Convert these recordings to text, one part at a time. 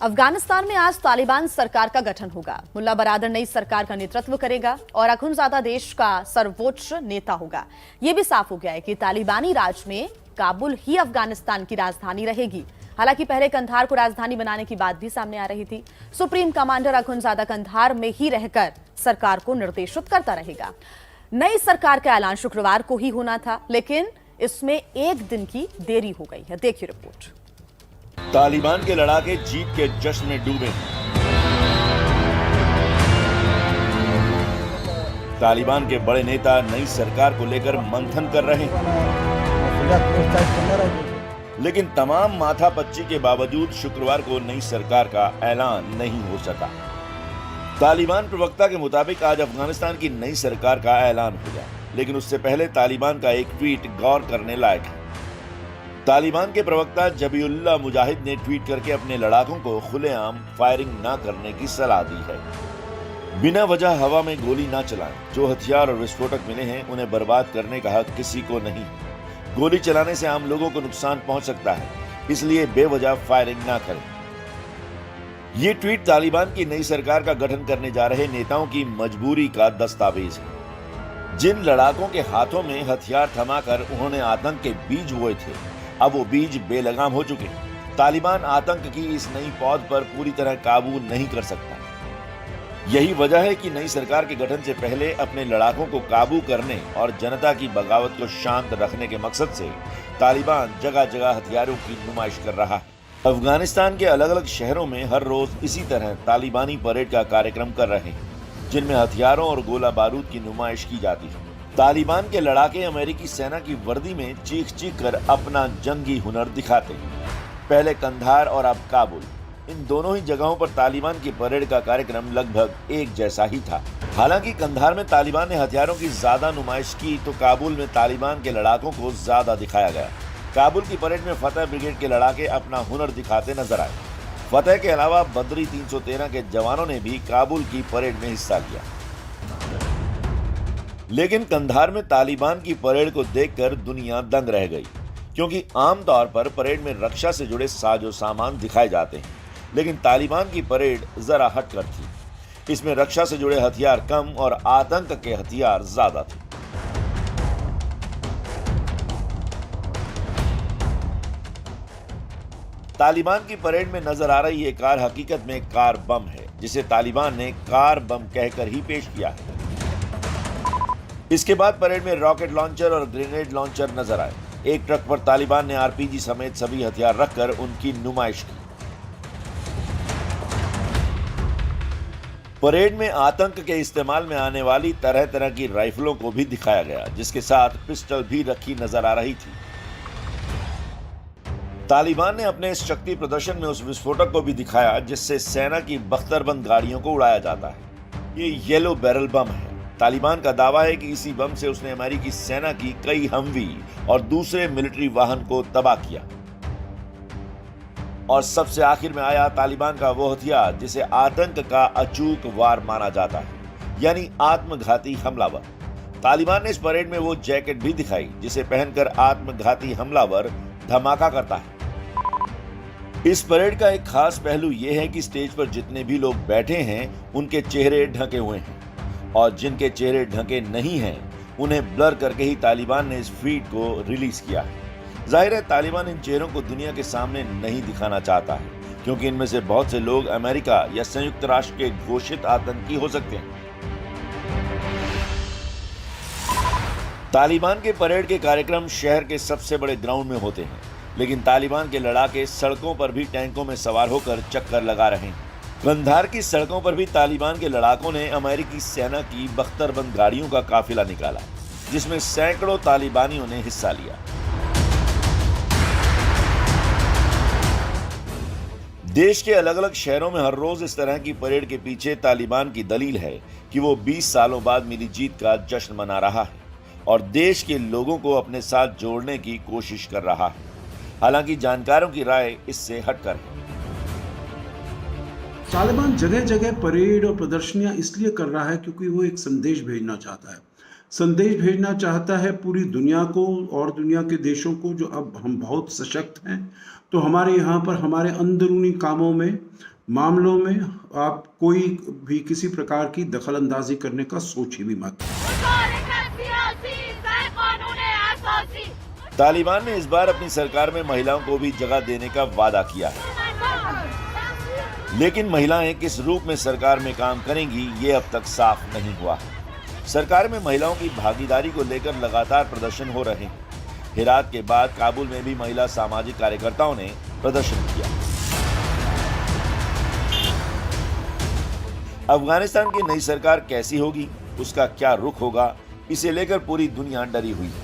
अफगानिस्तान में आज तालिबान सरकार का गठन होगा। मुल्ला बरादर नई सरकार का नेतृत्व करेगा और अखुंज़ादा देश का सर्वोच्च नेता होगा। यह भी साफ हो गया है कि तालिबानी राज में काबुल ही अफगानिस्तान की राजधानी रहेगी। हालांकि पहले कंधार को राजधानी बनाने की बात भी सामने आ रही थी। सुप्रीम कमांडर अखुंज़ादा कंधार में ही रहकर सरकार को निर्देशित करता रहेगा। नई सरकार का ऐलान शुक्रवार को ही होना था, लेकिन इसमें एक दिन की देरी हो गई है। देखिए रिपोर्ट। तालिबान के लड़ाके जीत के जश्न में डूबे। तालिबान के बड़े नेता नई सरकार को लेकर मंथन कर रहे हैं, लेकिन तमाम माथापच्ची के बावजूद शुक्रवार को नई सरकार का ऐलान नहीं हो सका। तालिबान प्रवक्ता के मुताबिक आज अफगानिस्तान की नई सरकार का ऐलान हो गया, लेकिन उससे पहले तालिबान का एक ट्वीट गौर करने लायक है। तालिबान के प्रवक्ता जबीउल्लाह मुजाहिद ने ट्वीट करके अपने लड़ाकों को खुलेआम फायरिंग न करने की सलाह दी है। बिना वजह हवा में गोली न चलाएं। जो हथियार और विस्फोटक मिले हैं उन्हें बर्बाद करने का हक किसी को नहीं है। गोली चलाने से आम लोगों को नुकसान पहुंच सकता है, इसलिए बेवजह फायरिंग न करें। ये ट्वीट तालिबान की नई सरकार का गठन करने जा रहे नेताओं की मजबूरी का दस्तावेज है। जिन लड़ाकों के हाथों में हथियार थमाकर उन्होंने आतंक के बीज बोए थे, अब वो बीज बेलगाम हो चुके हैं। तालिबान आतंक की इस नई पौध पर पूरी तरह काबू नहीं कर सकता। यही वजह है कि नई सरकार के गठन से पहले अपने लड़ाकों को काबू करने और जनता की बगावत को शांत रखने के मकसद से तालिबान जगह जगह हथियारों की नुमाइश कर रहा है। अफगानिस्तान के अलग अलग शहरों में हर रोज इसी तरह तालिबानी परेड का कार्यक्रम कर रहे हैं, जिनमें हथियारों और गोला बारूद की नुमाइश की जाती है। तालिबान के लड़ाके अमेरिकी सेना की वर्दी में चीख चीख कर अपना जंगी हुनर दिखाते हैं। पहले कंधार और अब काबुल, इन दोनों ही जगहों पर तालिबान की परेड का कार्यक्रम लगभग एक जैसा ही था। हालांकि कंधार में तालिबान ने हथियारों की ज्यादा नुमाइश की, तो काबुल में तालिबान के लड़ाकों को ज्यादा दिखाया गया। काबुल की परेड में फतेह ब्रिगेड के लड़ाके अपना हुनर दिखाते नजर आए। फतेह के अलावा बद्री 313 के जवानों ने भी काबुल की परेड में हिस्सा लिया। लेकिन कंधार में तालिबान की परेड को देखकर दुनिया दंग रह गई, क्योंकि आमतौर पर परेड में रक्षा से जुड़े साजो सामान दिखाए जाते हैं, लेकिन तालिबान की परेड जरा हटकर थी। इसमें रक्षा से जुड़े हथियार कम और आतंक के हथियार ज्यादा थे। तालिबान की परेड में नजर आ रही ये कार हकीकत में कार बम है, जिसे तालिबान ने कार बम कहकर ही पेश किया है। इसके बाद परेड में रॉकेट लॉन्चर और ग्रेनेड लॉन्चर नजर आए। एक ट्रक पर तालिबान ने आरपीजी समेत सभी हथियार रखकर उनकी नुमाइश की। परेड में आतंक के इस्तेमाल में आने वाली तरह तरह की राइफलों को भी दिखाया गया, जिसके साथ पिस्टल भी रखी नजर आ रही थी। तालिबान ने अपने इस शक्ति प्रदर्शन में उस विस्फोटक को भी दिखाया जिससे सेना की बख्तरबंद गाड़ियों को उड़ाया जाता है। ये येलो बैरल बम है। तालिबान का दावा है कि इसी बम से उसने अमेरिकी सेना की कई हमवी और दूसरे मिलिट्री वाहन को तबाह किया। और सबसे आखिर में आया तालिबान का वो हथियार जिसे आतंक का अचूक वार माना जाता है, यानी आत्मघाती हमलावर। तालिबान ने इस परेड में वो जैकेट भी दिखाई जिसे पहनकर आत्मघाती हमलावर धमाका करता है। इस परेड का एक खास पहलू यह है कि स्टेज पर जितने भी लोग बैठे हैं उनके चेहरे ढके हुए हैं, और जिनके चेहरे ढके नहीं हैं उन्हें ब्लर करके ही तालिबान ने इस फीड को रिलीज किया है। जाहिर है तालिबान इन चेहरों को दुनिया के सामने नहीं दिखाना चाहता है, क्योंकि इनमें से बहुत से लोग अमेरिका या संयुक्त राष्ट्र के घोषित आतंकी हो सकते हैं। तालिबान के परेड के कार्यक्रम शहर के सबसे बड़े ग्राउंड में होते हैं, लेकिन तालिबान के लड़ाके सड़कों पर भी टैंकों में सवार होकर चक्कर लगा रहे हैं। कंधार की सड़कों पर भी तालिबान के लड़ाकों ने अमेरिकी सेना की बख्तरबंद गाड़ियों का काफिला निकाला, जिसमें सैकड़ों तालिबानियों ने हिस्सा लिया। देश के अलग अलग शहरों में हर रोज इस तरह की परेड के पीछे तालिबान की दलील है कि वो 20 सालों बाद मिली जीत का जश्न मना रहा है और देश के लोगों को अपने साथ जोड़ने की कोशिश कर रहा है। हालांकि जानकारों की राय इससे हटकर है। तालिबान जगह जगह परेड और प्रदर्शनियां इसलिए कर रहा है क्योंकि वो एक संदेश भेजना चाहता है। संदेश भेजना चाहता है पूरी दुनिया को और दुनिया के देशों को जो अब हम बहुत सशक्त हैं। तो हमारे यहाँ पर हमारे अंदरूनी कामों में, मामलों में आप कोई भी किसी प्रकार की दखल अंदाजी करने का सोच ही भी मत। तालिबान ने इस बार अपनी सरकार में महिलाओं को भी जगह देने का वादा किया है, लेकिन महिलाएं किस रूप में सरकार में काम करेंगी ये अब तक साफ नहीं हुआ है। सरकार में महिलाओं की भागीदारी को लेकर लगातार प्रदर्शन हो रहे हैं। हेरात के बाद काबुल में भी महिला सामाजिक कार्यकर्ताओं ने प्रदर्शन किया। अफगानिस्तान की नई सरकार कैसी होगी, उसका क्या रुख होगा, इसे लेकर पूरी दुनिया डरी हुई है।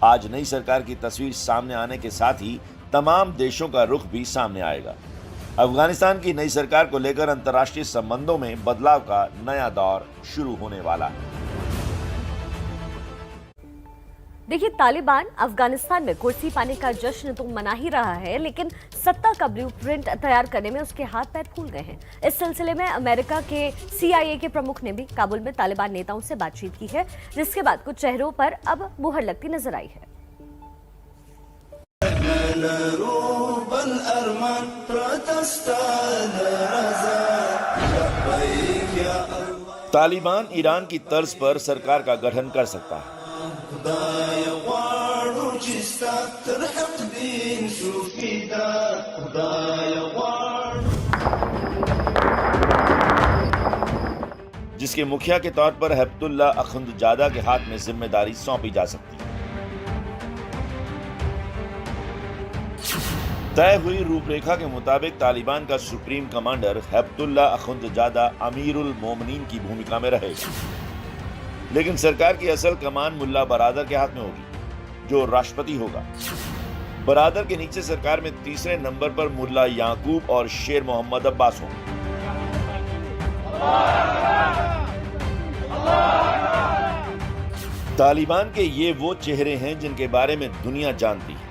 आज नई सरकार की तस्वीर सामने आने के साथ ही तमाम देशों का रुख भी सामने आएगा। अफगानिस्तान की नई सरकार को लेकर अंतर्राष्ट्रीय संबंधों में बदलाव का नया दौर शुरू होने वाला है। देखिए, तालिबान अफगानिस्तान में कुर्सी पाने का जश्न तो मना ही रहा है, लेकिन सत्ता का ब्लूप्रिंट तैयार करने में उसके हाथ पैर फूल गए हैं। इस सिलसिले में अमेरिका के CIA के प्रमुख ने भी काबुल में तालिबान नेताओं से बातचीत की है, जिसके बाद कुछ चेहरों पर अब मुहर लगती नजर आई है। तालिबान ईरान की तर्ज पर सरकार का गठन कर सकता है। जिसके मुखिया के तौर पर हेपतुल्ला अखुंदजादा के हाथ में जिम्मेदारी सौंपी जा सकती है। तय हुई रूपरेखा के मुताबिक तालिबान का सुप्रीम कमांडर हेपतुल्ला अखुंदजादा अमीरुल मोमिनीन की भूमिका में रहेगा, लेकिन सरकार की असल कमान मुल्ला बरादर के हाथ में होगी, जो राष्ट्रपति होगा। बरादर के नीचे सरकार में तीसरे नंबर पर मुल्ला याकूब और शेर मोहम्मद अब्बास होंगे। तालिबान के ये वो चेहरे हैं जिनके बारे में दुनिया जानती है।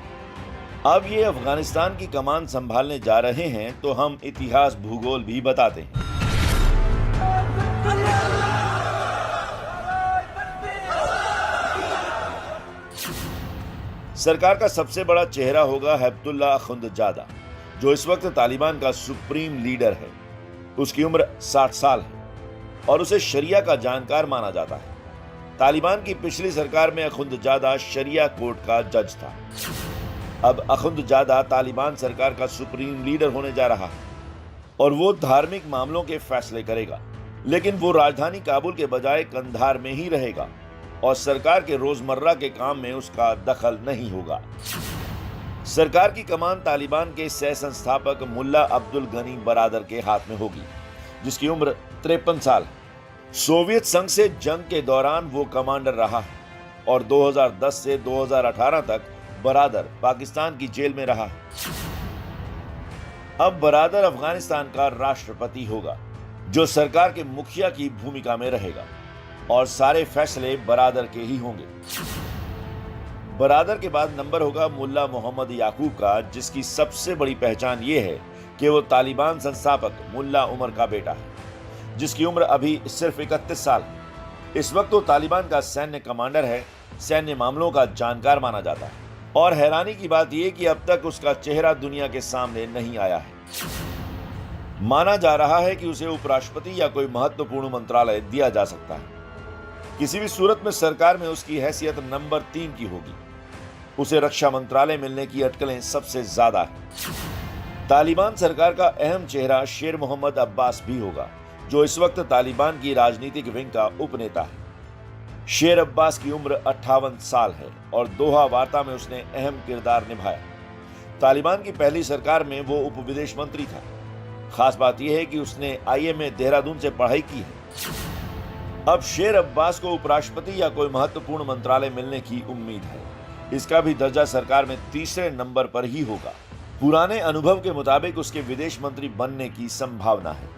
अब ये अफगानिस्तान की कमान संभालने जा रहे हैं, तो हम इतिहास भूगोल भी बताते हैं। सरकार का सबसे बड़ा चेहरा होगा हेपतुल्ला अखुंदजादा, जो इस वक्त तालिबान का सुप्रीम लीडर है। उसकी उम्र 60 साल है और उसे शरिया का जानकार माना जाता है। तालिबान की पिछली सरकार में अखुंदजादा शरिया कोर्ट का जज था। अब अखुंदजादा तालिबान सरकार का सुप्रीम लीडर होने जा रहा है और वो धार्मिक मामलों के फैसले करेगा, लेकिन वो राजधानी काबुल के बजाय कंधार में ही रहेगा और सरकार के रोजमर्रा के काम में उसका दखल नहीं होगा। सरकार की कमान तालिबान के सह संस्थापक मुल्ला अब्दुल गनी बरादर के हाथ में होगी, जिसकी उम्र 53 साल है। सोवियत संघ से जंग के दौरान वो कमांडर रहा है और 2010 से 2018 तक बरादर पाकिस्तान की जेल में रहा है। अब बरादर अफगानिस्तान का राष्ट्रपति होगा, जो सरकार के मुखिया की भूमिका में रहेगा और सारे फैसले बरादर के ही होंगे। बरादर के बाद नंबर होगा मुल्ला मोहम्मद याकूब का, जिसकी सबसे बड़ी पहचान ये है कि वो तालिबान संस्थापक मुल्ला उमर का बेटा है, जिसकी उम्र अभी सिर्फ 31 साल है। इस वक्त वो तालिबान का सैन्य कमांडर है, सैन्य मामलों का जानकार माना जाता है और हैरानी की बात यह कि अब तक उसका चेहरा दुनिया के सामने नहीं आया है। माना जा रहा है कि उसे उपराष्ट्रपति या कोई महत्वपूर्ण मंत्रालय दिया जा सकता है। किसी भी सूरत में सरकार में उसकी हैसियत नंबर 3 की होगी। उसे रक्षा मंत्रालय मिलने की अटकलें सबसे ज्यादा है। तालिबान सरकार का अहम चेहरा शेर मोहम्मद अब्बास भी होगा, जो इस वक्त तालिबान की राजनीतिक विंग का उपनेता है। शेर अब्बास की उम्र 58 साल है और दोहा वार्ता में उसने अहम किरदार निभाया। तालिबान की पहली सरकार में वो उप विदेश मंत्री था। खास बात यह है कि उसने IMA देहरादून से पढ़ाई की है। अब शेर अब्बास को उपराष्ट्रपति या कोई महत्वपूर्ण मंत्रालय मिलने की उम्मीद है। इसका भी दर्जा सरकार में तीसरे नंबर पर ही होगा। पुराने अनुभव के मुताबिक उसके विदेश मंत्री बनने की संभावना है।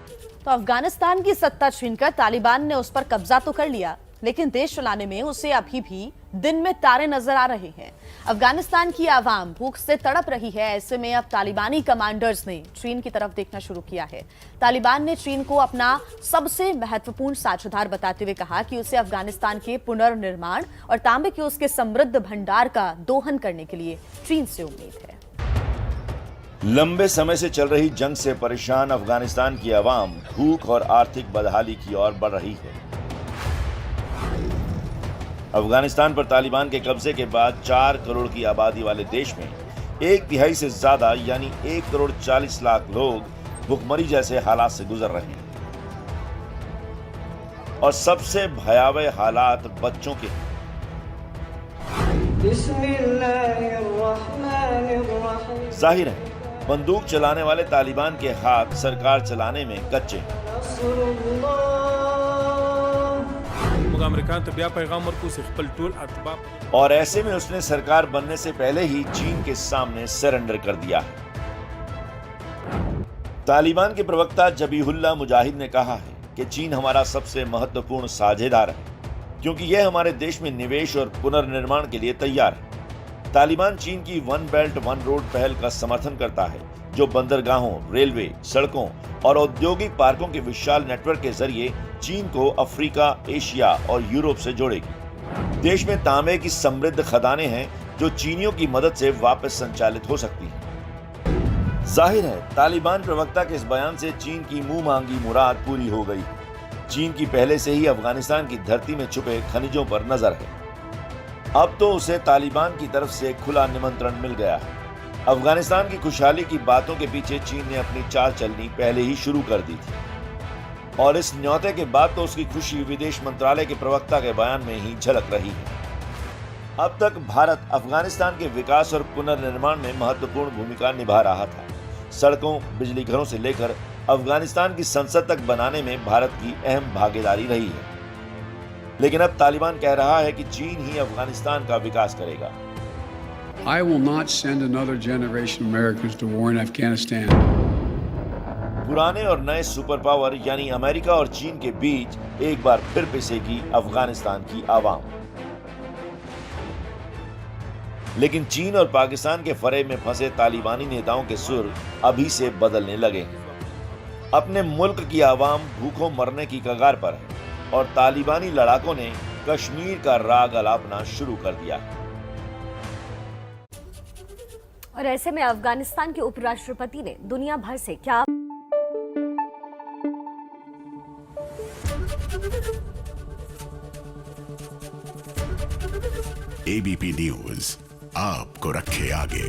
तो अफगानिस्तान की सत्ता छीनकर तालिबान ने उस पर कब्जा तो कर लिया, लेकिन देश चलाने में उसे अभी भी दिन में तारे नजर आ रहे हैं। अफगानिस्तान की आवाम भूख से तड़प रही है। ऐसे में अब तालिबानी कमांडर्स ने चीन की तरफ देखना शुरू किया है। तालिबान ने चीन को अपना सबसे महत्वपूर्ण साझेदार बताते हुए कहा कि उसे अफगानिस्तान के पुनर्निर्माण और तांबे के उसके समृद्ध भंडार का दोहन करने के लिए चीन से उम्मीद है। लंबे समय से चल रही जंग से परेशान अफगानिस्तान की आवाम भूख और आर्थिक बदहाली की ओर बढ़ रही है। अफगानिस्तान पर तालिबान के कब्जे के बाद 4 करोड़ की आबादी वाले देश में 1/3 से ज्यादा यानी 1 करोड़ 40 लाख लोग भुखमरी जैसे हालात से गुजर रहे हैं और सबसे भयावह हालात बच्चों के हैं। जाहिर है बंदूक चलाने वाले तालिबान के हाथ सरकार चलाने में कच्चे हैं। और ऐसे में उसने सरकार बनने से पहले ही चीन के सामने सरेंडर कर दिया है। तालिबान के प्रवक्ता जबीहुल्लाह मुजाहिद ने कहा है कि चीन हमारा सबसे महत्वपूर्ण साझेदार है क्योंकि यह हमारे देश में निवेश और पुनर्निर्माण के लिए तैयार है। तालिबान चीन की वन बेल्ट वन रोड पहल का समर्थन करता है जो बंदरगाहों, रेलवे, सड़कों और औद्योगिक पार्कों के विशाल नेटवर्क के जरिए चीन को अफ्रीका, एशिया और यूरोप से जोड़ेगी। देश में तांबे की समृद्ध खदानें हैं जो चीनियों की मदद से वापस संचालित हो सकती हैं। जाहिर है तालिबान प्रवक्ता के इस बयान से चीन की मुंह मांगी मुराद पूरी हो गई है। चीन की पहले से ही अफगानिस्तान की धरती में छुपे खनिजों पर नजर है। अब तो उसे तालिबान की तरफ से खुला निमंत्रण मिल गया है। अफगानिस्तान की खुशहाली की बातों के पीछे चीन ने अपनी चाल चलनी पहले ही शुरू कर दी थी और इस न्योते के बाद तो उसकी खुशी विदेश मंत्रालय के प्रवक्ता के बयान में ही झलक रही है। अब तक भारत अफगानिस्तान के विकास और पुनर्निर्माण में महत्वपूर्ण भूमिका निभा रहा था। सड़कों, बिजली घरों से लेकर अफगानिस्तान की संसद तक बनाने में भारत की अहम भागीदारी रही है। लेकिन अब तालिबान कह रहा है कि चीन ही अफगानिस्तान का विकास करेगा। I will not send another generation of Americans to war in Afghanistan. पुराने और नए सुपर पावर यानी अमेरिका और चीन के बीच एक बार फिर पिसेगी अफगानिस्तान की आवाम। लेकिन चीन और पाकिस्तान के फरेब में फंसे तालिबानी नेताओं के सुर अभी से बदलने लगे हैं। अपने मुल्क की आवाम भूखों मरने की कगार पर है और तालिबानी लड़ाकों ने कश्मीर का राग अलापना शुरू कर दिया है। और ऐसे में अफगानिस्तान के उपराष्ट्रपति ने दुनिया भर से क्या एबीपी न्यूज आपको रखे आगे।